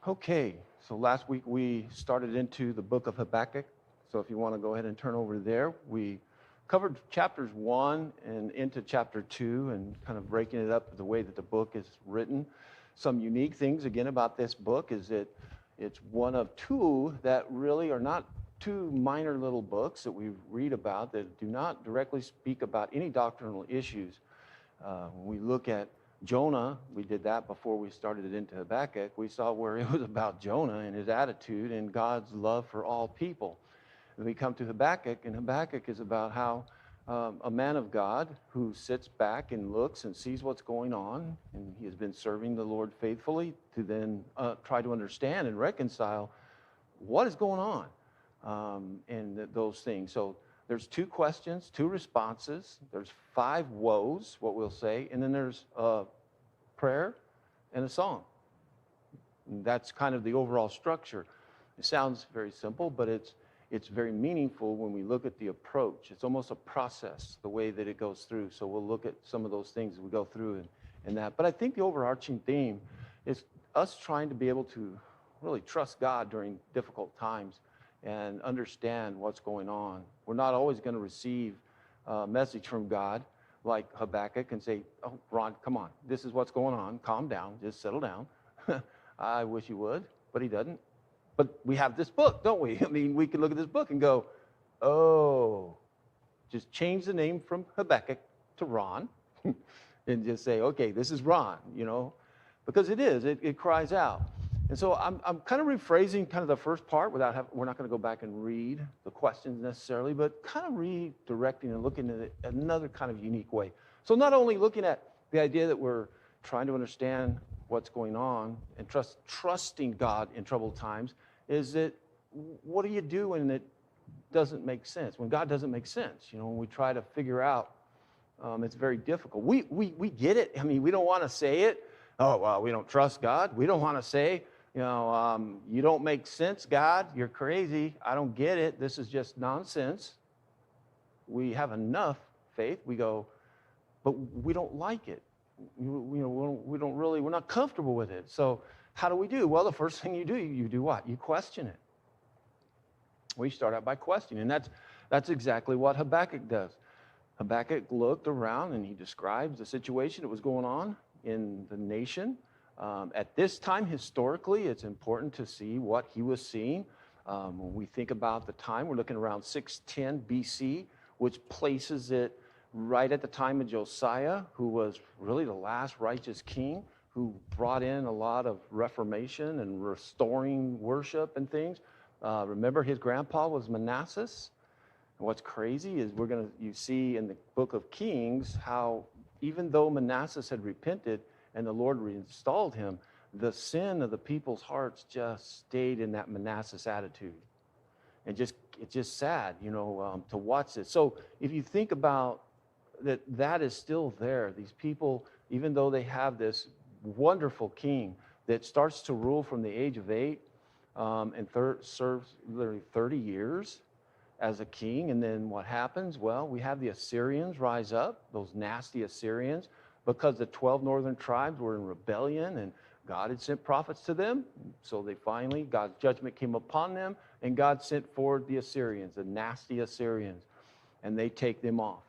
Okay, so last week we started into the book of Habakkuk. So if you want to go ahead and turn over there, we covered chapters 1 and into chapter 2 and kind of breaking it up the way that the book is written. Some unique things, again, about this book is that it's one of two that really are not two minor little books that we read about that do not directly speak about any doctrinal issues. When we look at Jonah, we did that before we started it into Habakkuk. We saw where it was about Jonah and his attitude and God's love for all people. And we come to Habakkuk, and Habakkuk is about how a man of God who sits back and looks and sees what's going on, and he has been serving the Lord faithfully to then try to understand and reconcile what is going on and those things. So there's two questions, two responses. There's 5 woes, what we'll say, and then there's a prayer and a song. And that's kind of the overall structure. It sounds very simple, but it's very meaningful when we look at the approach. It's almost a process, the way that it goes through. So we'll look at some of those things as we go through and that. But I think the overarching theme is us trying to be able to really trust God during difficult times and understand what's going on. We're not always going to receive a message from God like Habakkuk and say, oh, Ron, come on, this is what's going on. Calm down, just settle down. I wish you would, but he doesn't. But we have this book, don't we? I mean, we can look at this book and go, oh, just change the name from Habakkuk to Ron and just say, okay, this is Ron, because it is, it cries out. And so I'm kind of rephrasing kind of the first part we're not going to go back and read the questions necessarily, but kind of redirecting and looking at it another kind of unique way. So not only looking at the idea that we're trying to understand what's going on and trusting God in troubled times, is that what do you do when it doesn't make sense? When God doesn't make sense, when we try to figure out, it's very difficult. We get it. I mean, we don't want to say it. Oh, well, we don't trust God. We don't want to say, you don't make sense, God. You're crazy. I don't get it. This is just nonsense. We have enough faith. We go, but we don't like it. We're not comfortable with it. So how do we do? Well, the first thing you do what? You question it. We start out by questioning. And that's exactly what Habakkuk does. Habakkuk looked around and he describes the situation that was going on in the nation. At this time, historically, it's important to see what he was seeing. When we think about the time, we're looking around 610 BC, which places it right at the time of Josiah, who was really the last righteous king, who brought in a lot of reformation and restoring worship and things. Remember, his grandpa was Manasseh. And what's crazy is you see in the book of Kings how even though Manasseh had repented and the Lord reinstalled him, the sin of the people's hearts just stayed in that Manasseh attitude. And it's just sad, to watch this. So if you think about that is still there. These people, even though they have this wonderful king that starts to rule from the age of 8 and serves literally 30 years as a king. And then what happens? Well, we have the Assyrians rise up, those nasty Assyrians, because the 12 northern tribes were in rebellion and God had sent prophets to them. So God's judgment came upon them, and God sent forward the Assyrians, the nasty Assyrians, and they take them off.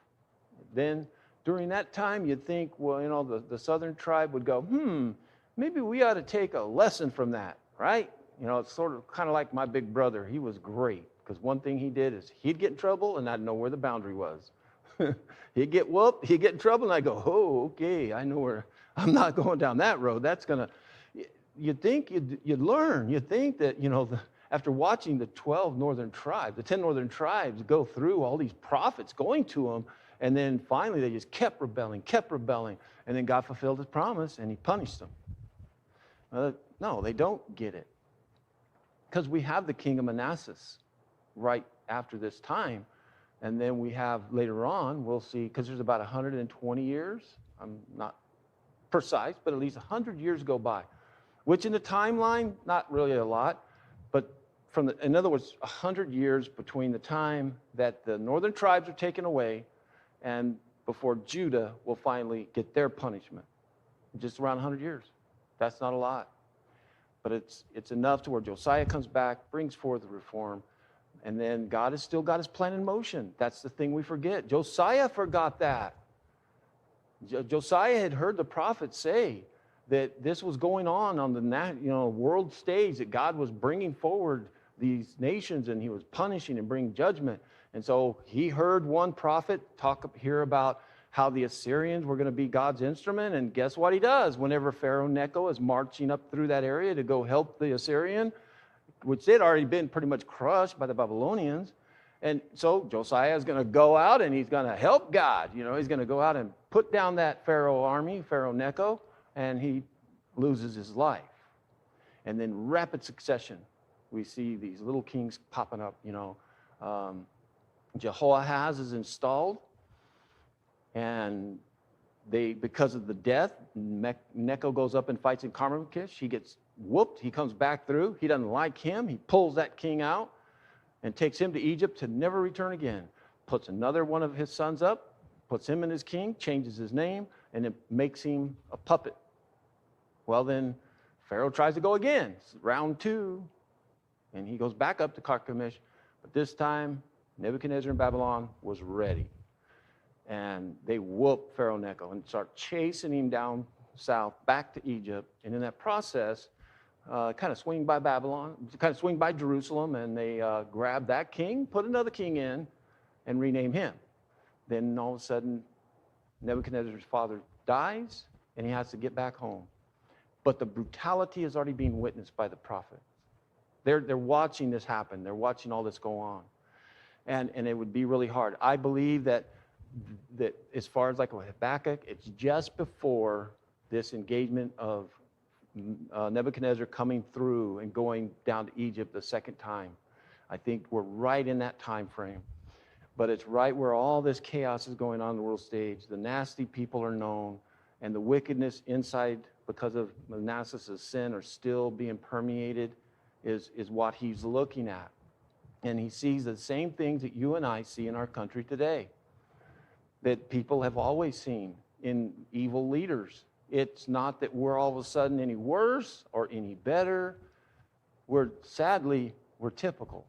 Then during that time, you'd think, well, the southern tribe would go, maybe we ought to take a lesson from that, right? It's sort of kind of like my big brother. He was great because one thing he did is he'd get in trouble and I'd know where the boundary was. He'd get whooped, he'd get in trouble, and I go, oh, okay, I know where, I'm not going down that road. That's going to, you'd think you'd learn. You'd think that, after watching the 12 northern tribes, the 10 northern tribes go through all these prophets going to them, and then finally they just kept rebelling, and then God fulfilled his promise, and he punished them. No, they don't get it. Because we have the king of Manasseh right after this time. And then we have later on, we'll see, because there's about 120 years. I'm not precise, but at least 100 years go by. Which in the timeline, not really a lot. But in other words, 100 years between the time that the northern tribes are taken away and before Judah will finally get their punishment. Just around 100 years. That's not a lot. But it's enough to where Josiah comes back, brings forth the reform, and then God has still got his plan in motion. That's the thing we forget. Josiah forgot that. Josiah had heard the prophet say that this was going on the world stage, that God was bringing forward these nations and he was punishing and bringing judgment. And so he heard one prophet talk up here about how the Assyrians were going to be God's instrument. And guess what he does? Whenever Pharaoh Necho is marching up through that area to go help the Assyrian, which they'd already been pretty much crushed by the Babylonians. And so Josiah is going to go out and he's going to help God. He's going to go out and put down that Pharaoh army, Pharaoh Necho, and he loses his life. And then rapid succession, we see these little kings popping up. Jehoahaz is installed, and because of the death, Necho goes up and fights in Carmelish. He gets whooped. He comes back through. He doesn't like him. He pulls that king out and takes him to Egypt to never return again. Puts another one of his sons up, puts him in as king, changes his name, and it makes him a puppet. Well, then Pharaoh tries to go again. It's round 2, and he goes back up to Carchemish, but this time Nebuchadnezzar in Babylon was ready. And they whoop Pharaoh Necho and start chasing him down south back to Egypt. And in that process, kind of swing by Babylon, kind of swing by Jerusalem, and they grab that king, put another king in, and rename him. Then all of a sudden, Nebuchadnezzar's father dies, and he has to get back home. But the brutality is already being witnessed by the prophets. They're watching this happen. They're watching all this go on. And it would be really hard. I believe that as far as like with Habakkuk, it's just before this engagement of Nebuchadnezzar coming through and going down to Egypt the second time. I think we're right in that time frame. But it's right where all this chaos is going on the world stage. The nasty people are known, and the wickedness inside because of Manasseh's sin are still being permeated is what he's looking at. And he sees the same things that you and I see in our country today, that people have always seen in evil leaders. It's not that we're all of a sudden any worse or any better. Sadly, we're typical.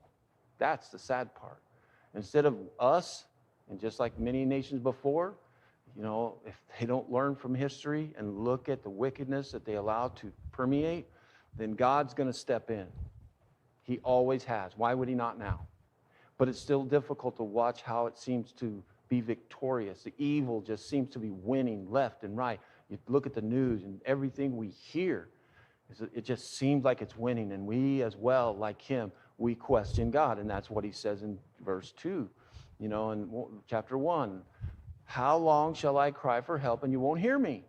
That's the sad part. Instead of us, and just like many nations before, if they don't learn from history and look at the wickedness that they allow to permeate, then God's going to step in. He always has. Why would he not now? But it's still difficult to watch how it seems to be victorious. The evil just seems to be winning left and right. You look at the news and everything we hear, it just seems like it's winning. And we as well, like him, we question God. And that's what he says in verse 2, in chapter 1. How long shall I cry for help and you won't hear me?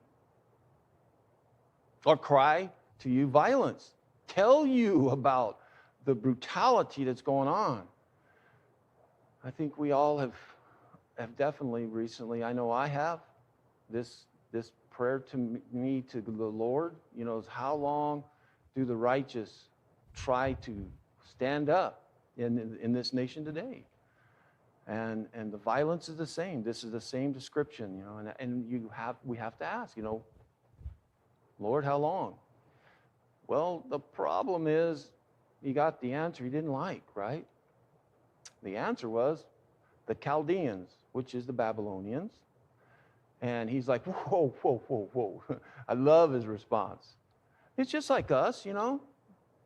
Or cry to you violence. Tell you about the brutality that's going on. I think we all have definitely recently, I know I have, this prayer to me, to the Lord, is how long do the righteous try to stand up in this nation today? And the violence is the same. This is the same description, and we have to ask, Lord, how long? Well, the problem is he got the answer he didn't like, right? The answer was the Chaldeans, which is the Babylonians. And he's like, whoa, whoa, whoa, whoa. I love his response. It's just like us,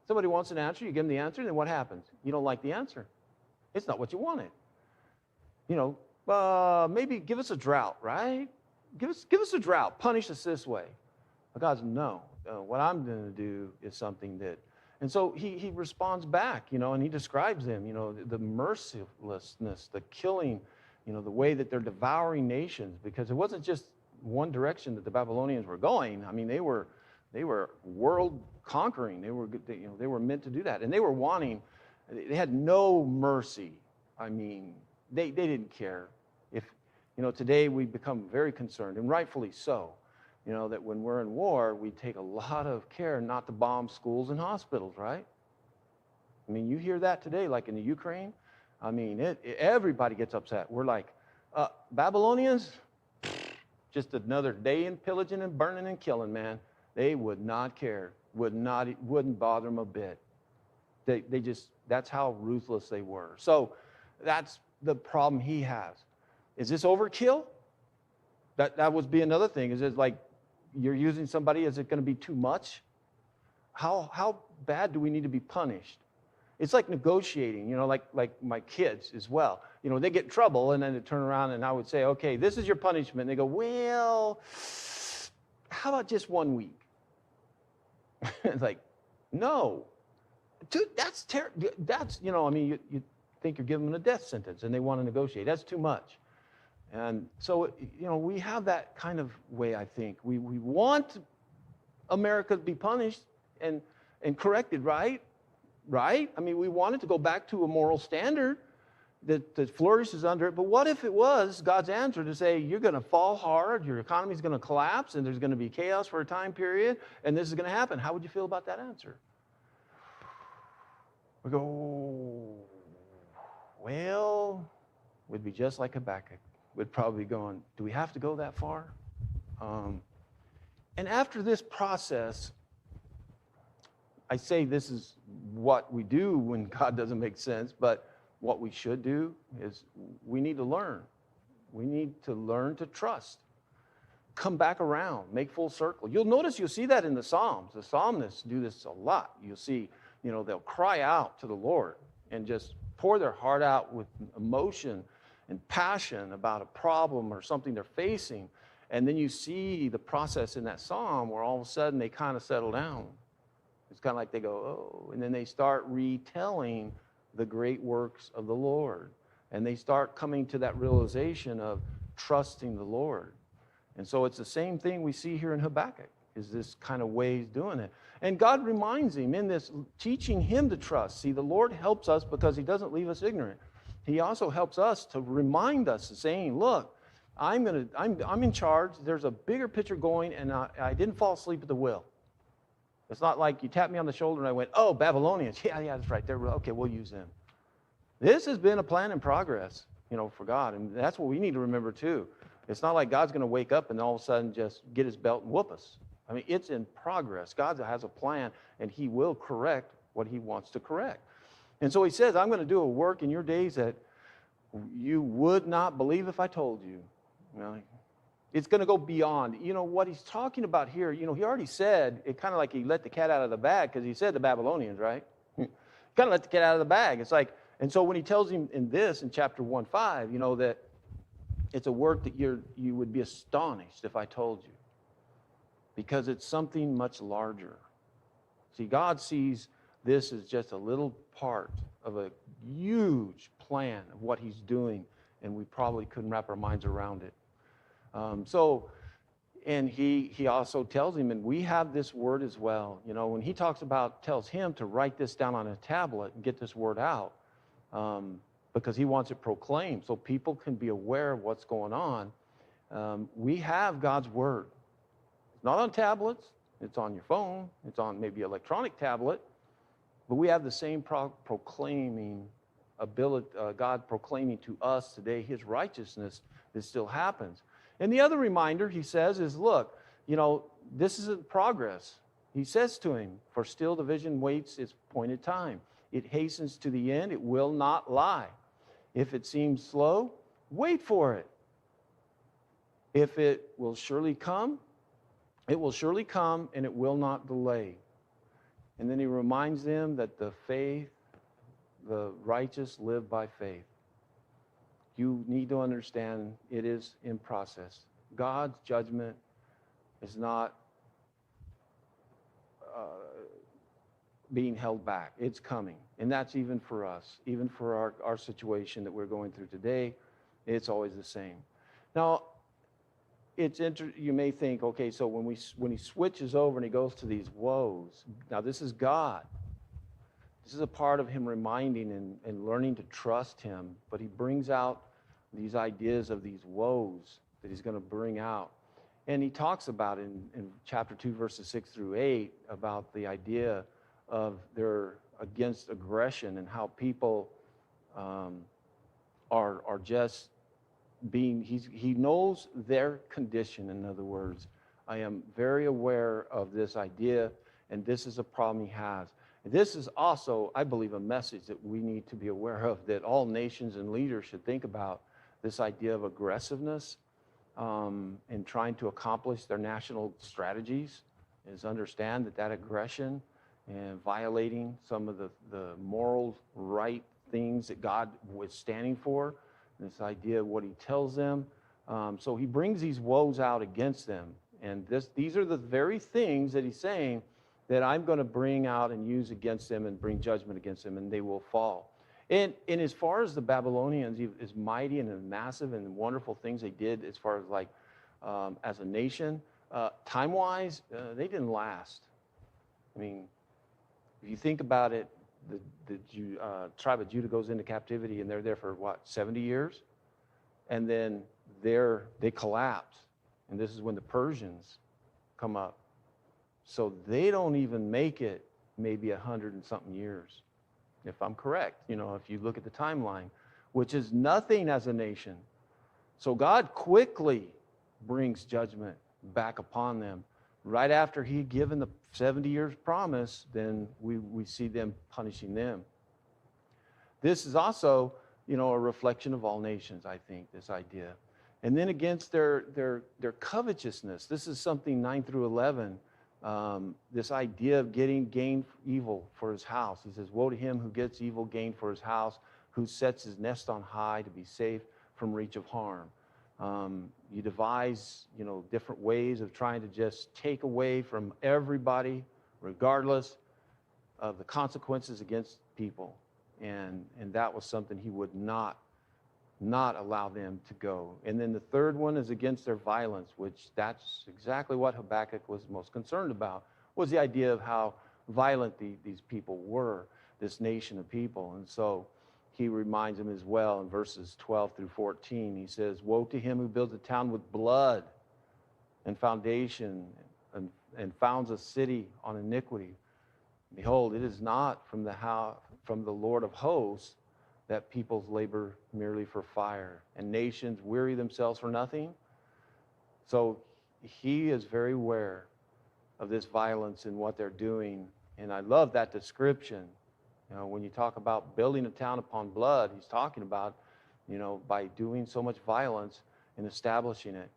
Somebody wants an answer, you give them the answer, then what happens? You don't like the answer. It's not what you wanted. Maybe give us a drought, right? Give us a drought. Punish us this way. But God's no. What I'm going to do is something that... And so he responds back, and he describes them, the mercilessness, the killing, the way that they're devouring nations, because it wasn't just one direction that the Babylonians were going. I mean, they were world conquering. They were meant to do that, and they had no mercy. I mean, they didn't care. If today we become very concerned, and rightfully so. That when we're in war, we take a lot of care not to bomb schools and hospitals, right? I mean, you hear that today, like in the Ukraine. I mean, everybody gets upset. We're like, Babylonians, just another day in pillaging and burning and killing, man. They would not care. wouldn't bother them a bit. They just, that's how ruthless they were. So that's the problem he has. Is this overkill? That would be another thing. Is it like you're using somebody? Is it going to be too much? How bad do we need to be punished? It's like negotiating, like my kids as well. They get in trouble and then they turn around and I would say, okay, this is your punishment. And they go, well, how about just 1 week? It's like, no. Dude, that's terrible. That's, you think you're giving them a death sentence and they want to negotiate. That's too much. And so, we have that kind of way, I think. We want America to be punished and corrected, right? Right? I mean, we want it to go back to a moral standard that flourishes under it. But what if it was God's answer to say, you're going to fall hard, your economy is going to collapse, and there's going to be chaos for a time period, and this is going to happen? How would you feel about that answer? We go, well, we'd be just like Habakkuk. We'd probably be going, do we have to go that far? And after this process, I say this is what we do when God doesn't make sense, but what we should do is we need to learn. We need to learn to trust. Come back around, make full circle. You'll see that in the Psalms. The psalmists do this a lot. You'll see, they'll cry out to the Lord and just pour their heart out with emotion and passion about a problem or something they're facing. And then you see the process in that psalm where all of a sudden they kind of settle down. It's kind of like they go, oh, and then they start retelling the great works of the Lord. And they start coming to that realization of trusting the Lord. And so it's the same thing we see here in Habakkuk, is this kind of way he's doing it. And God reminds him in this, teaching him to trust. See, the Lord helps us because he doesn't leave us ignorant. He also helps us to remind us, saying, look, I'm in charge. There's a bigger picture going, and I didn't fall asleep at the wheel. It's not like you tapped me on the shoulder and I went, oh, Babylonians. Yeah, that's right. Okay, we'll use them. This has been a plan in progress, for God. And that's what we need to remember too. It's not like God's going to wake up and all of a sudden just get his belt and whoop us. I mean, it's in progress. God has a plan, and he will correct what he wants to correct. And so he says, I'm going to do a work in your days that you would not believe if I told you. It's going to go beyond. What he's talking about here, he already said, it kind of like he let the cat out of the bag, because he said the Babylonians, right? Kind of let the cat out of the bag. It's like, and so when he tells him in chapter 1:5, that it's a work that you would be astonished if I told you, because it's something much larger. See, God sees this as just a little part of a huge plan of what he's doing, and we probably couldn't wrap our minds around it. And he also tells him, and we have this word as well, when he tells him to write this down on a tablet and get this word out, because he wants it proclaimed so people can be aware of what's going on. We have God's word. It's not on tablets. It's on your phone. It's on maybe electronic tablet. But we have the same proclaiming ability, God proclaiming to us today his righteousness that still happens. And the other reminder, he says, is, look, this is in progress. He says to him, for still the vision waits its appointed time. It hastens to the end. It will not lie. If it seems slow, wait for it. If it will surely come, it will surely come, and it will not delay. And then he reminds them that the righteous live by faith. You need to understand it is in process. God's judgment is not being held back. It's coming. And that's even for us, even for our situation that we're going through today. It's always the same. Now, you may think, okay, so when he switches over and he goes to these woes, now this is God. This is a part of him reminding and learning to trust him, but he brings out these ideas of these woes that he's going to bring out. And he talks about in chapter 2, verses 6 through 8, about the idea of their against aggression and how people are just being, he knows their condition, in other words. I am very aware of this idea, And this is a problem he has. And this is also, I believe, a message that we need to be aware of, that all nations and leaders should think about, this idea of aggressiveness in trying to accomplish their national strategies, is understand that aggression and violating some of the moral right things that God was standing for, this idea of what he tells them. So he brings these woes out against them. And these are the very things that he's saying that I'm going to bring out and use against them and bring judgment against them, and they will fall. And as far as the Babylonians, as mighty and massive and wonderful things they did as far as like as a nation, time-wise, they didn't last. I mean, if you think about it, the tribe of Judah goes into captivity, and they're there for, 70 years? And then they collapse. And this is when the Persians come up. So they don't even make it maybe 100 and something years, if I'm correct, if you look at the timeline, which is nothing as a nation. So God quickly brings judgment back upon them. Right after he had given the 70 years promise, then we see them punishing them. This is also, a reflection of all nations, I think, this idea. And then against their covetousness, this is something 9 through 11, this idea of getting gain evil for his house. He says, woe to him who gets evil gain for his house, who sets his nest on high to be safe from reach of harm. You devise, different ways of trying to just take away from everybody, regardless of the consequences against people. And that was something he would not allow them to go. And then the third one is against their violence, which that's exactly what Habakkuk was most concerned about, was the idea of how violent these people were, this nation of people. And so he reminds them as well in verses 12 through 14. He says, woe to him who builds a town with blood and foundation and founds a city on iniquity. Behold, it is not from the Lord of hosts that peoples labor merely for fire, and nations weary themselves for nothing. So he is very aware of this violence and what they're doing. And I love that description. When you talk about building a town upon blood, he's talking about, by doing so much violence and establishing it.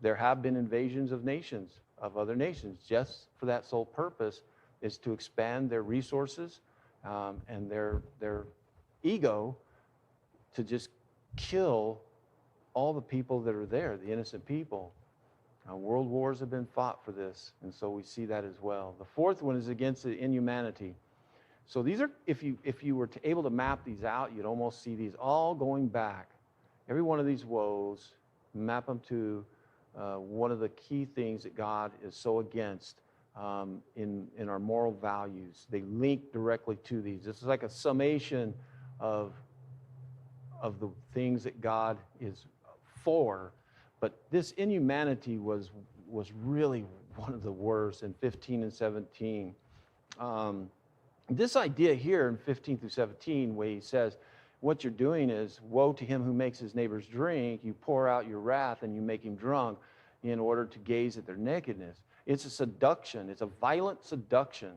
There have been invasions of nations, of other nations, just for that sole purpose, is to expand their resources and their ego, to just kill all the people that are there, the innocent people. World wars have been fought for this, and so we see that as well. The fourth one is against the inhumanity. So these are, if you were able to map these out, you'd almost see these all going back. Every one of these woes, map them to one of the key things that God is so against in our moral values. They link directly to these. This is like a summation of the things that God is for. But this inhumanity was really one of the worst in 15 and 17. This idea here in 15 through 17, where he says, what you're doing is, woe to him who makes his neighbors drink. You pour out your wrath and you make him drunk in order to gaze at their nakedness. It's a seduction. It's a violent seduction.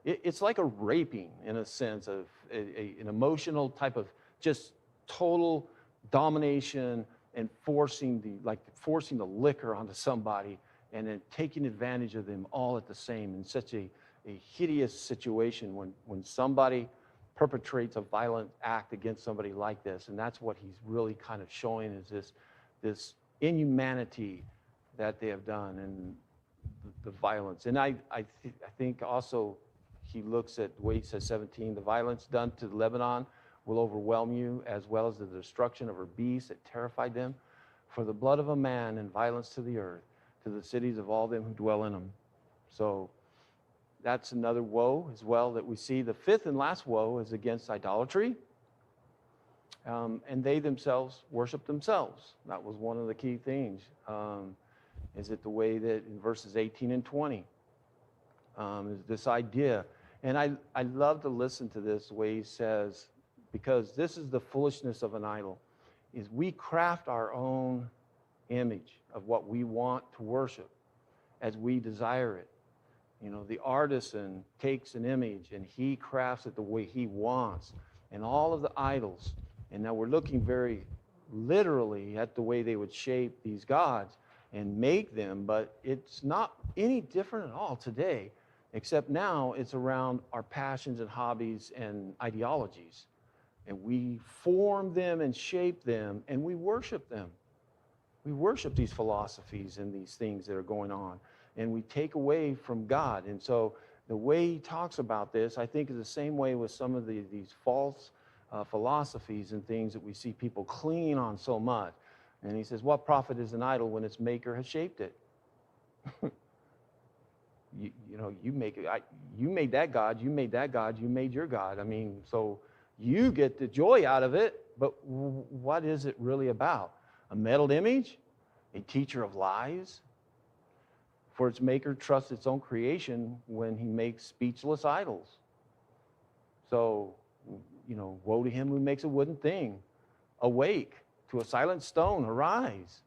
It's like a raping, in a sense, of an emotional type of just total domination and forcing the liquor onto somebody and then taking advantage of them all at the same, in such a hideous situation when somebody perpetrates a violent act against somebody like this. And that's what he's really kind of showing, is this inhumanity that they have done and the violence. And I think also he looks at the way he says 17, the violence done to Lebanon will overwhelm you, as well as the destruction of her beasts that terrified them. For the blood of a man and violence to the earth, to the cities of all them who dwell in them. So that's another woe as well that we see. The fifth and last woe is against idolatry. And they themselves worship themselves. That was one of the key things. Is it the way that in verses 18 and 20 is this idea. And I love to listen to this, the way he says, because this is the foolishness of an idol, is we craft our own image of what we want to worship as we desire it. The artisan takes an image and he crafts it the way he wants, and all of the idols. And now we're looking very literally at the way they would shape these gods and make them, but it's not any different at all today, except now it's around our passions and hobbies and ideologies. And we form them and shape them, and we worship them. We worship these philosophies and these things that are going on, and we take away from God. And so the way he talks about this, I think, is the same way with some of these false philosophies and things that we see people clinging on so much. And he says, what profit is an idol when its maker has shaped it? You make it. You made that God. You made that God. You made your God. I mean, so you get the joy out of it, but what is it really about? A metal image? A teacher of lies? For its maker trusts its own creation when he makes speechless idols. So, woe to him who makes a wooden thing. Awake to a silent stone, arise.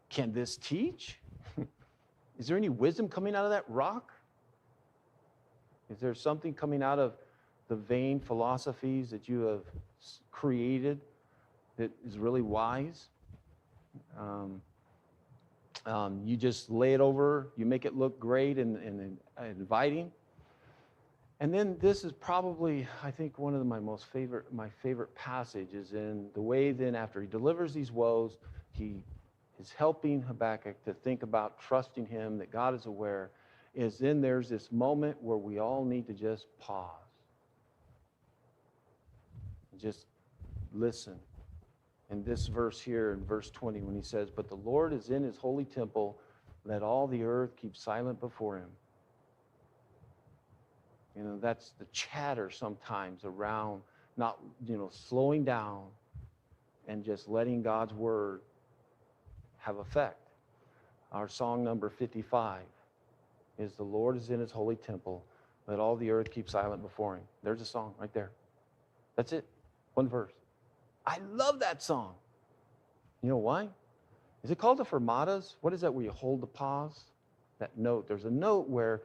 Can this teach? Is there any wisdom coming out of that rock? Is there something coming out of the vain philosophies that you have created that is really wise? You just lay it over, you make it look great and inviting. And then this is probably, I think, one of my favorite passages in the way then after he delivers these woes, he is helping Habakkuk to think about trusting him, that God is aware, is then there's this moment where we all need to just pause. Just listen. In this verse here, in verse 20, when he says, but the Lord is in his holy temple, let all the earth keep silent before him. That's the chatter sometimes around not, slowing down and just letting God's word have effect. Our song number 55 is the Lord is in his holy temple, let all the earth keep silent before him. There's a song right there. That's it. One verse. I love that song. You know why? Is it called the fermatas? What is that where you hold the pause? That note. There's a note where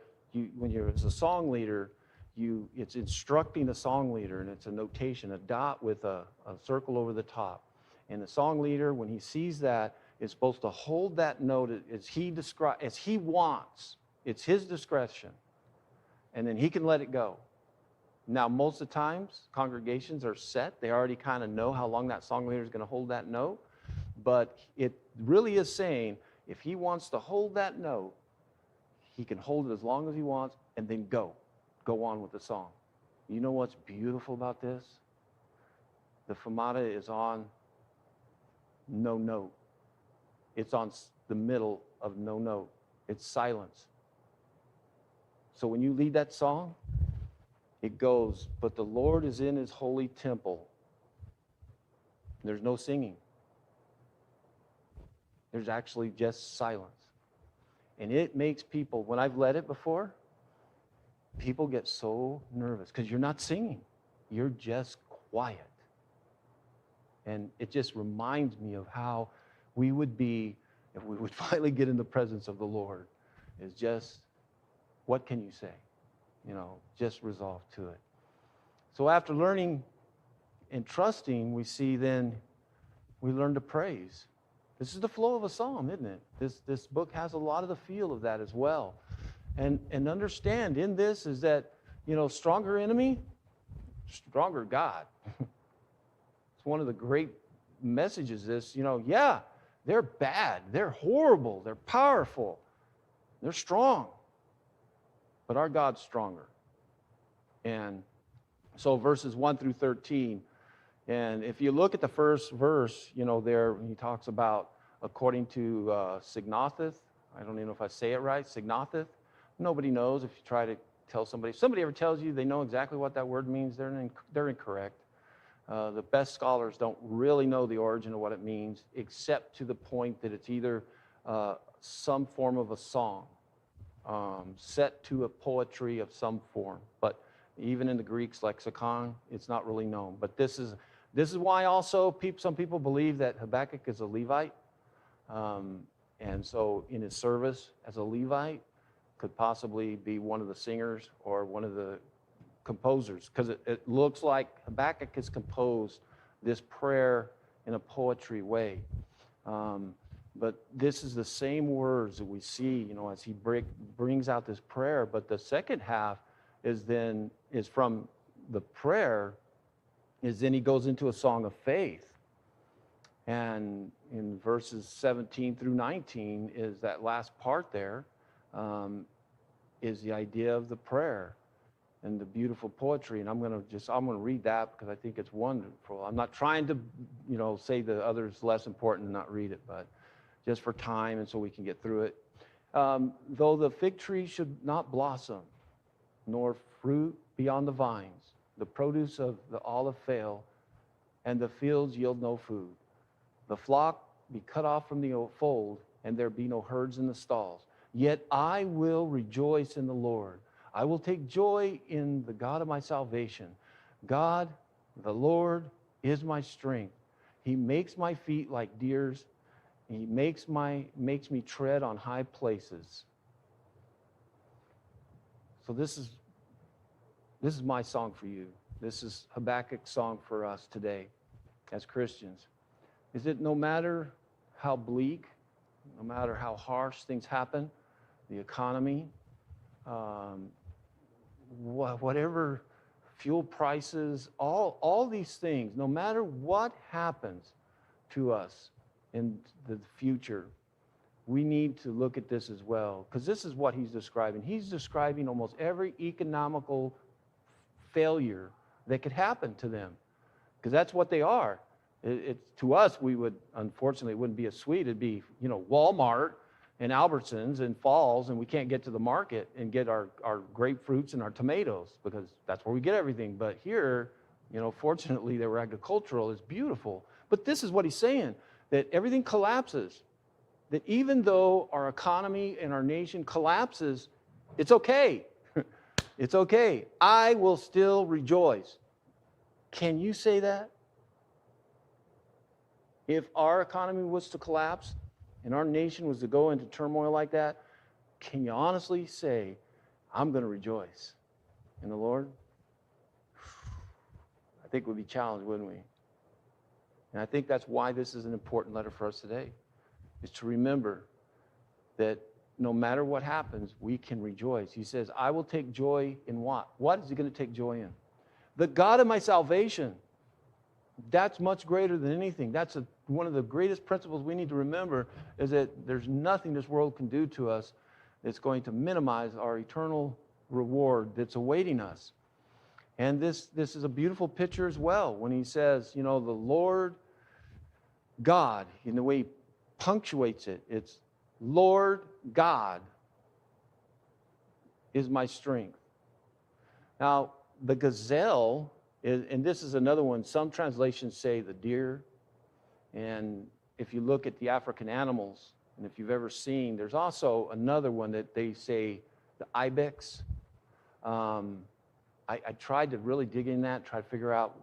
when you're as a song leader, it's instructing the song leader, and it's a notation, a dot with a circle over the top. And the song leader, when he sees that, is supposed to hold that note as he wants. It's his discretion. And then he can let it go. Now, most of the times, congregations are set. They already kind of know how long that song leader is going to hold that note. But it really is saying, if he wants to hold that note, he can hold it as long as he wants and then go on with the song. You know what's beautiful about this? The fermata is on no note. It's on the middle of no note. It's silence. So when you lead that song, it goes, but the Lord is in his holy temple. There's no singing. There's actually just silence. And it makes people, when I've led it before, people get so nervous because you're not singing. You're just quiet. And it just reminds me of how we would be if we would finally get in the presence of the Lord. Is just, what can you say? Just resolve to it. So after learning and trusting, we see then we learn to praise. This is the flow of a psalm, isn't it? This book has a lot of the feel of that as well. And understand in this is that, stronger enemy, stronger God. It's one of the great messages yeah, they're bad, they're horrible, they're powerful, they're strong. But our God's stronger. And so verses 1 through 13, and if you look at the first verse, there he talks about according to Signothith. I don't even know if I say it right, Signothith. Nobody knows if you try to tell somebody. If somebody ever tells you they know exactly what that word means, they're incorrect. The best scholars don't really know the origin of what it means, except to the point that it's either some form of a song, set to a poetry of some form. But even in the Greek's lexicon, it's not really known. But this is why also some people believe that Habakkuk is a Levite. And so in his service as a Levite, could possibly be one of the singers or one of the composers, because it looks like Habakkuk has composed this prayer in a poetry way. But this is the same words that we see, as he brings out this prayer. But the second half is from the prayer, then he goes into a song of faith. And in verses 17 through 19 is that last part there, is the idea of the prayer and the beautiful poetry. And I'm going to read that because I think it's wonderful. I'm not trying to, say the other's less important and not read it, but just for time and so we can get through it. Though the fig tree should not blossom, nor fruit be on the vines, the produce of the olive fail, and the fields yield no food. The flock be cut off from the fold, and there be no herds in the stalls. Yet I will rejoice in the Lord. I will take joy in the God of my salvation. God, the Lord, is my strength. He makes my feet like deer's. He makes me tread on high places. So this is my song for you. This is Habakkuk's song for us today as Christians. Is it no matter how bleak, no matter how harsh things happen, the economy, whatever fuel prices, all these things, no matter what happens to us in the future, we need to look at this as well, because this is what he's describing. He's describing almost every economical failure that could happen to them, because that's what they are. To us, unfortunately, it wouldn't be as sweet. It'd be, Walmart and Albertsons and Falls, and we can't get to the market and get our grapefruits and our tomatoes, because that's where we get everything. But here, fortunately, they were agricultural. It's beautiful. But this is what he's saying, that everything collapses, that even though our economy and our nation collapses, it's okay. It's okay. I will still rejoice. Can you say that? If our economy was to collapse and our nation was to go into turmoil like that, can you honestly say, I'm going to rejoice in the Lord? I think we'd be challenged, wouldn't we? And I think that's why this is an important letter for us today, is to remember that no matter what happens, we can rejoice. He says, I will take joy in what? What is he going to take joy in? The God of my salvation. That's much greater than anything. That's one of the greatest principles we need to remember, is that there's nothing this world can do to us that's going to minimize our eternal reward that's awaiting us. And this is a beautiful picture as well when he says, the Lord God, in the way he punctuates it, it's Lord God is my strength. Now, the gazelle, and this is another one, some translations say the deer. And if you look at the African animals, and if you've ever seen, there's also another one that they say the ibex. I tried to really dig in that, try to figure out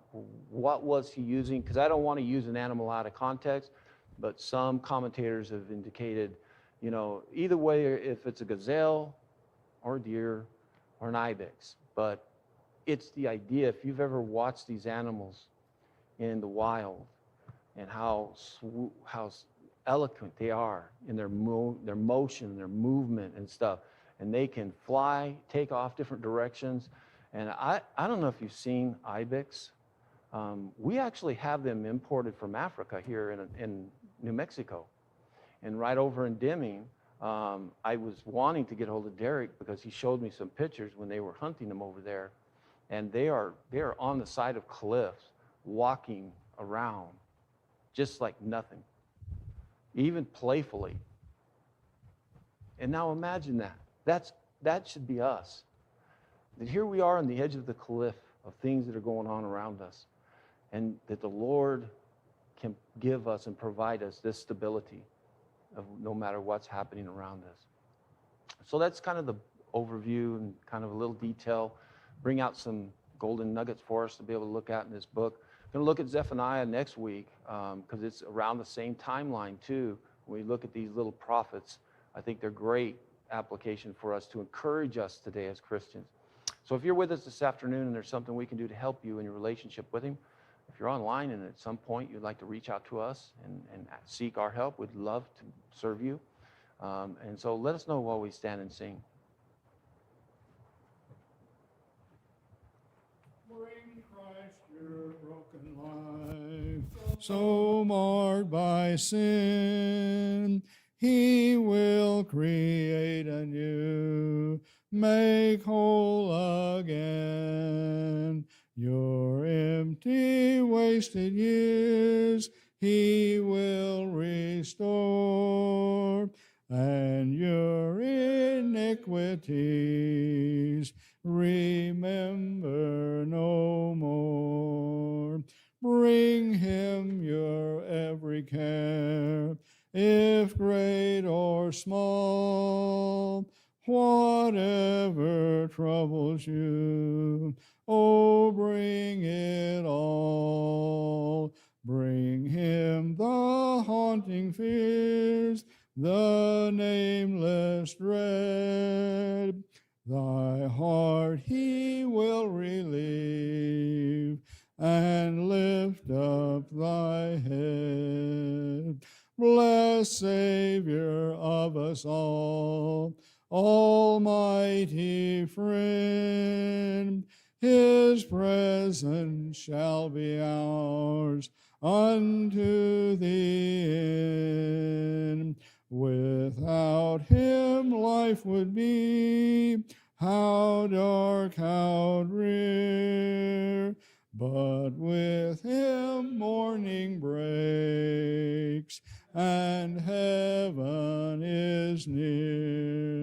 what was he using, because I don't want to use an animal out of context, but some commentators have indicated, either way, if it's a gazelle or a deer or an ibex. But it's the idea, if you've ever watched these animals in the wild and how eloquent they are in their motion, their movement and stuff, and they can fly, take off different directions. And I don't know if you've seen ibex. We actually have them imported from Africa here in New Mexico. And right over in Deming, I was wanting to get hold of Derek because he showed me some pictures when they were hunting them over there. And they are on the side of cliffs, walking around, just like nothing, even playfully. And now imagine that. That should be us. That here we are on the edge of the cliff of things that are going on around us, and that the Lord can give us and provide us this stability of no matter what's happening around us. So that's kind of the overview and kind of a little detail. Bring out some golden nuggets for us to be able to look at in this book. I'm going to look at Zephaniah next week because it's around the same timeline too. When we look at these little prophets, I think they're great application for us to encourage us today as Christians. So if you're with us this afternoon and there's something we can do to help you in your relationship with him, if you're online and at some point you'd like to reach out to us and seek our help, we'd love to serve you. And so let us know while we stand and sing. Bring Christ your broken life, so marred by sin. He will create anew, make whole again your empty, wasted years. He will restore, and your iniquities remember no more. Bring him your every care, if great or small, whatever troubles you, oh, bring it all. Bring him the haunting fears, the nameless dread. Thy heart he will relieve, and lift up thy head. Blessed Savior of us all, almighty friend, his presence shall be ours unto the end. Without him life would be how dark, how drear, but with him morning breaks, and heaven is near.